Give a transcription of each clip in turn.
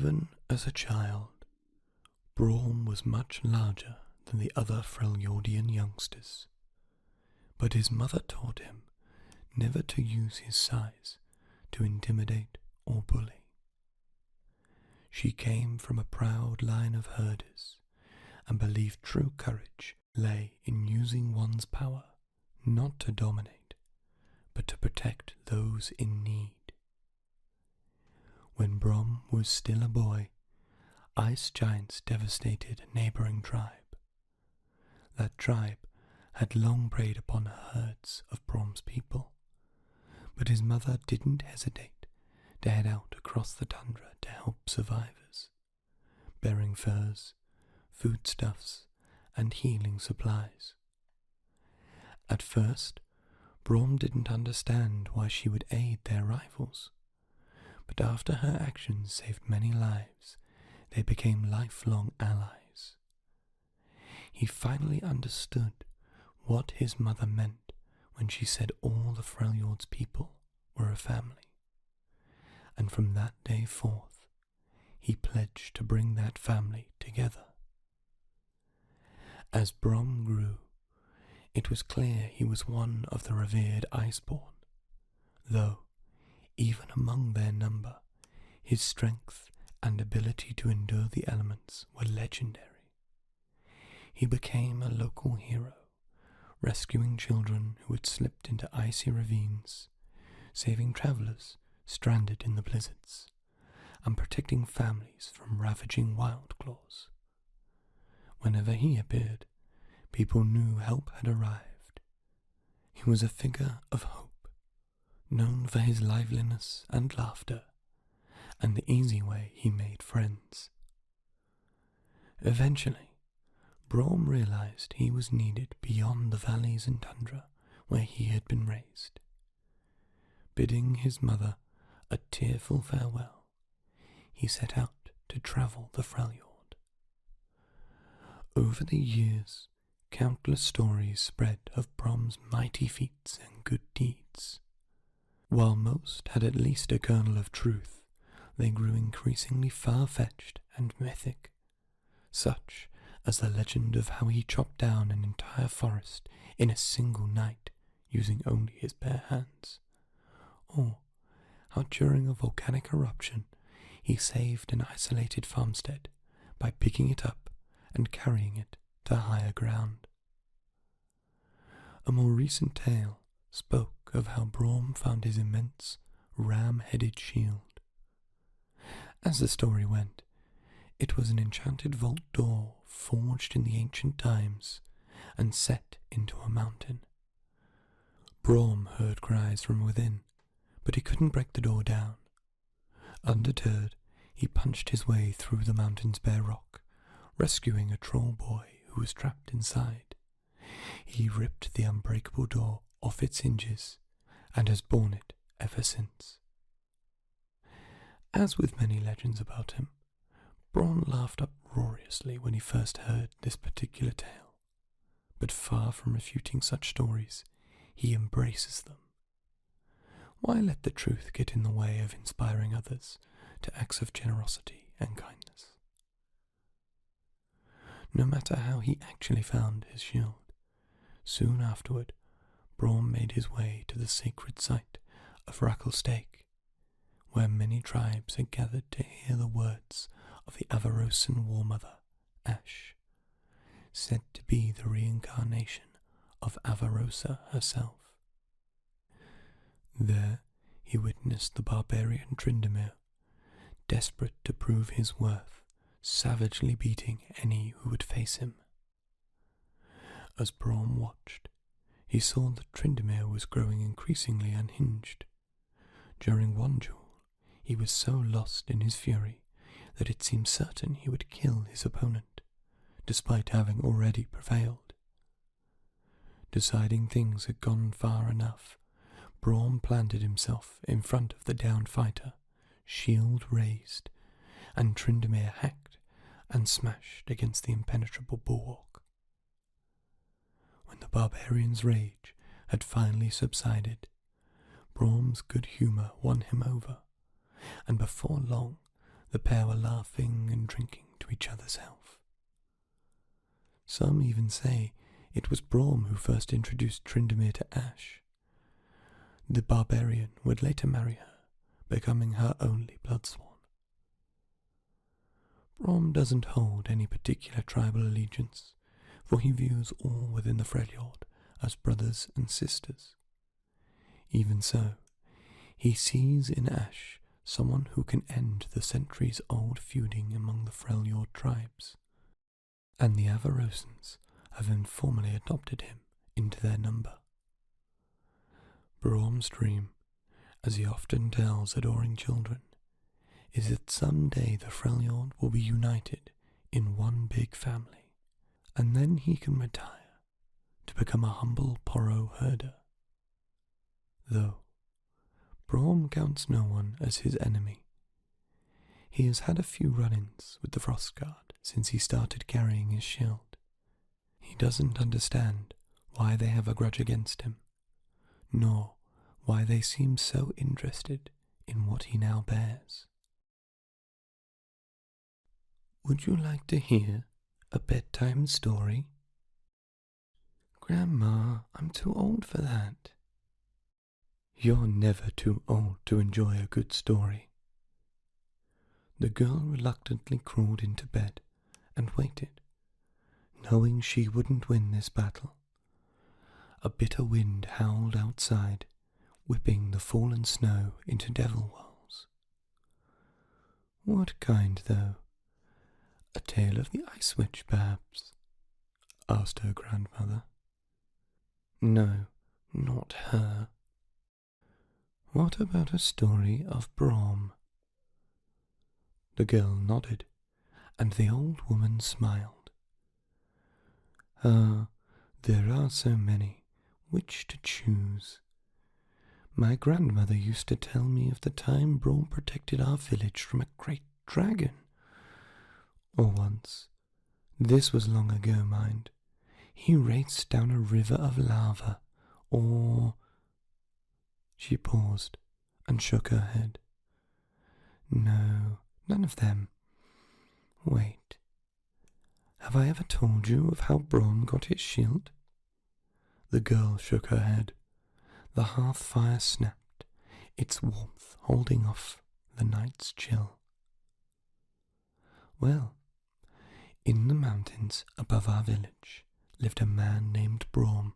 Even as a child, Braum was much larger than the other Freljordian youngsters, but his mother taught him never to use his size to intimidate or bully. She came from a proud line of herders and believed true courage lay in using one's power not to dominate, but to protect those in need. When Braum was still a boy, ice giants devastated a neighbouring tribe. That tribe had long preyed upon herds of Braum's people, but his mother didn't hesitate to head out across the tundra to help survivors, bearing furs, foodstuffs, and healing supplies. At first, Braum didn't understand why she would aid their rivals, but after her actions saved many lives, they became lifelong allies. He finally understood what his mother meant when she said all the Freljord's people were a family, and from that day forth, he pledged to bring that family together. As Braum grew, it was clear he was one of the revered Iceborn, though, even among their number, his strength and ability to endure the elements were legendary. He became a local hero, rescuing children who had slipped into icy ravines, saving travellers stranded in the blizzards, and protecting families from ravaging wild claws. Whenever he appeared, people knew help had arrived. He was a figure of hope, known for his liveliness and laughter, and the easy way he made friends. Eventually, Braum realized he was needed beyond the valleys and tundra where he had been raised. Bidding his mother a tearful farewell, he set out to travel the Freljord. Over the years, countless stories spread of Braum's mighty feats and good deeds. While most had at least a kernel of truth, they grew increasingly far-fetched and mythic, such as the legend of how he chopped down an entire forest in a single night using only his bare hands, or how during a volcanic eruption he saved an isolated farmstead by picking it up and carrying it to higher ground. A more recent tale spoke of how Braum found his immense ram-headed shield. As the story went, it was an enchanted vault door forged in the ancient times and set into a mountain. Braum heard cries from within, but he couldn't break the door down. Undeterred, he punched his way through the mountain's bare rock, rescuing a troll boy who was trapped inside. He ripped the unbreakable door off its hinges and has borne it ever since. As with many legends about him, Braum laughed uproariously when he first heard this particular tale, but far from refuting such stories, he embraces them. Why let the truth get in the way of inspiring others to acts of generosity and kindness? No matter how he actually found his shield, soon afterward, Braum made his way to the sacred site of Stake, where many tribes had gathered to hear the words of the Avarosan war mother, Ash, said to be the reincarnation of Avarosa herself. There he witnessed the barbarian Tryndamere, desperate to prove his worth, savagely beating any who would face him. As Braum watched, he saw that Tryndamere was growing increasingly unhinged. During one duel, he was so lost in his fury that it seemed certain he would kill his opponent, despite having already prevailed. Deciding things had gone far enough, Braum planted himself in front of the downed fighter, shield raised, and Tryndamere hacked and smashed against the impenetrable bulwark. When the barbarian's rage had finally subsided, Braum's good humour won him over, and before long The pair were laughing and drinking to each other's health. Some even say it was Braum who first introduced Tryndamere to Ash. The barbarian would later marry her, becoming her only bloodsworn. Braum doesn't hold any particular tribal allegiance, for he views all within the Freljord as brothers and sisters. Even so, he sees in Ash someone who can end the centuries-old feuding among the Freljord tribes, and the Avarosans have informally adopted him into their number. Braum's dream, as he often tells adoring children, is that someday the Freljord will be united in one big family, and then he can retire to become a humble Poro herder. Though Braum counts no one as his enemy. He has had a few run-ins with the Frostguard since he started carrying his shield. He doesn't understand why they have a grudge against him, nor why they seem so interested in what he now bears. Would you like to hear a bedtime story? Grandma, I'm too old for that. You're never too old to enjoy a good story. The girl reluctantly crawled into bed and waited, knowing she wouldn't win this battle. A bitter wind howled outside, whipping the fallen snow into devil whirls. What kind, though? A tale of the Ice Witch, perhaps? Asked her grandmother. No, not her. What about a story of Braum? The girl nodded, and the old woman smiled. There are so many. Which to choose? My grandmother used to tell me of the time Braum protected our village from a great dragon. Or once, this was long ago, mind, he raced down a river of lava, or... She paused and shook her head. No, none of them. Wait, have I ever told you of how Braum got his shield? The girl shook her head. The hearth fire snapped, its warmth holding off the night's chill. Well, in the mountains above our village lived a man named Braum.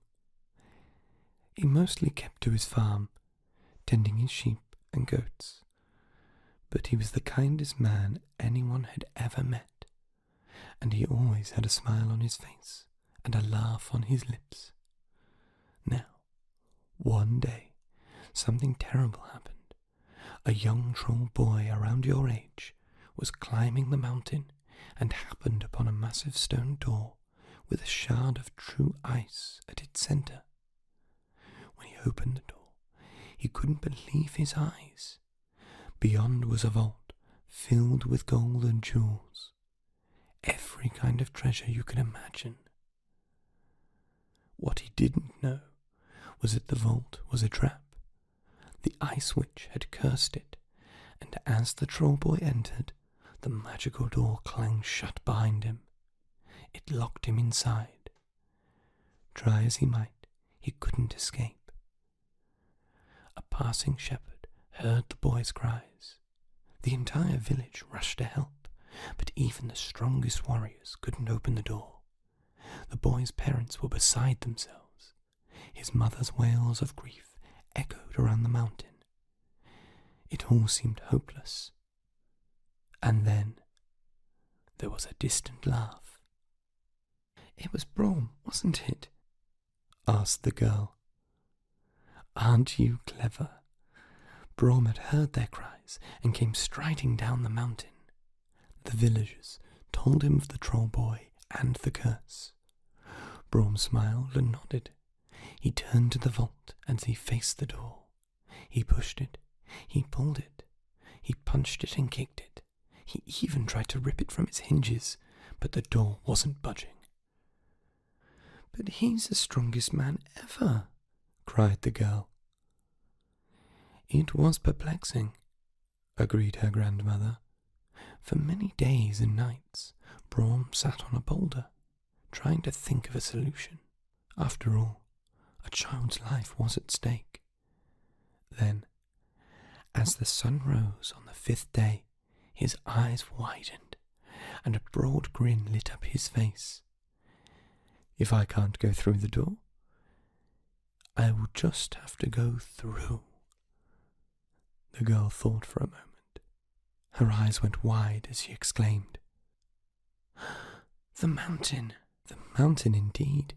He mostly kept to his farm, tending his sheep and goats, but he was the kindest man anyone had ever met, and he always had a smile on his face and a laugh on his lips. Now, one day, something terrible happened. A young troll boy around your age was climbing the mountain and happened upon a massive stone door with a shard of true ice at its centre. When he opened the door, he couldn't believe his eyes. Beyond was a vault filled with gold and jewels, every kind of treasure you could imagine. What he didn't know was that the vault was a trap. The Ice Witch had cursed it, and as the troll boy entered, the magical door clanged shut behind him. It locked him inside. Try as he might, he couldn't escape. A passing shepherd heard the boy's cries. The entire village rushed to help, but even the strongest warriors couldn't open the door. The boy's parents were beside themselves. His mother's wails of grief echoed around the mountain. It all seemed hopeless. And then there was a distant laugh. It was Braum, wasn't it? Asked the girl. Aren't you clever? Braum had heard their cries and came striding down the mountain. The villagers told him of the troll boy and the curse. Braum smiled and nodded. He turned to the vault as he faced the door. He pushed it. He pulled it. He punched it and kicked it. He even tried to rip it from its hinges, but the door wasn't budging. But he's the strongest man ever, cried the girl. It was perplexing, agreed her grandmother, For many days and nights, Braum sat on a boulder, trying to think of a solution. After all, a child's life was at stake. Then, as the sun rose on the 5th day, his eyes widened, and a broad grin lit up his face. If I can't go through the door, I will just have to go through. The girl thought for a moment. Her eyes went wide as she exclaimed, "The mountain! The mountain indeed!"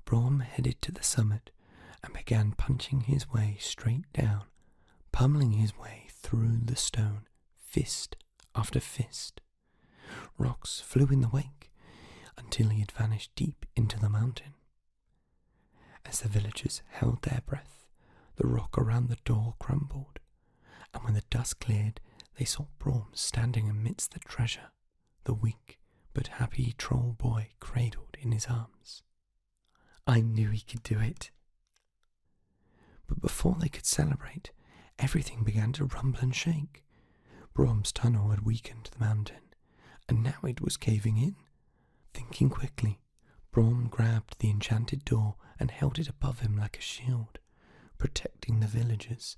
Braum headed to the summit and began punching his way straight down, pummeling his way through the stone, fist after fist. Rocks flew in the wake until he had vanished deep into the mountain. As the villagers held their breath, the rock around the door crumbled, and when the dust cleared, they saw Braum standing amidst the treasure, the weak but happy troll boy cradled in his arms. I knew he could do it. But before they could celebrate, everything began to rumble and shake. Braum's tunnel had weakened the mountain, and now it was caving in. Thinking quickly, Braum grabbed the enchanted door and held it above him like a shield, protecting the villagers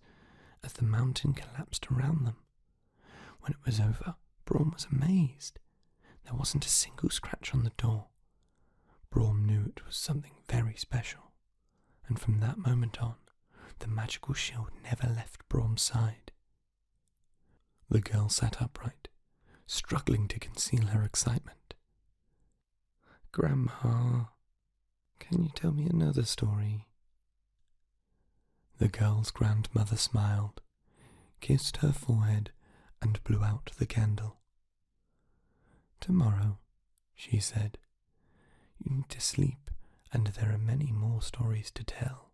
as the mountain collapsed around them. When it was over, Braum was amazed. There wasn't a single scratch on the door. Braum knew it was something very special, and from that moment on, the magical shield never left Braum's side. The girl sat upright, struggling to conceal her excitement. "Grandma, can you tell me another story?" The girl's grandmother smiled, kissed her forehead, and blew out the candle. "Tomorrow," she said, "you need to sleep, and there are many more stories to tell."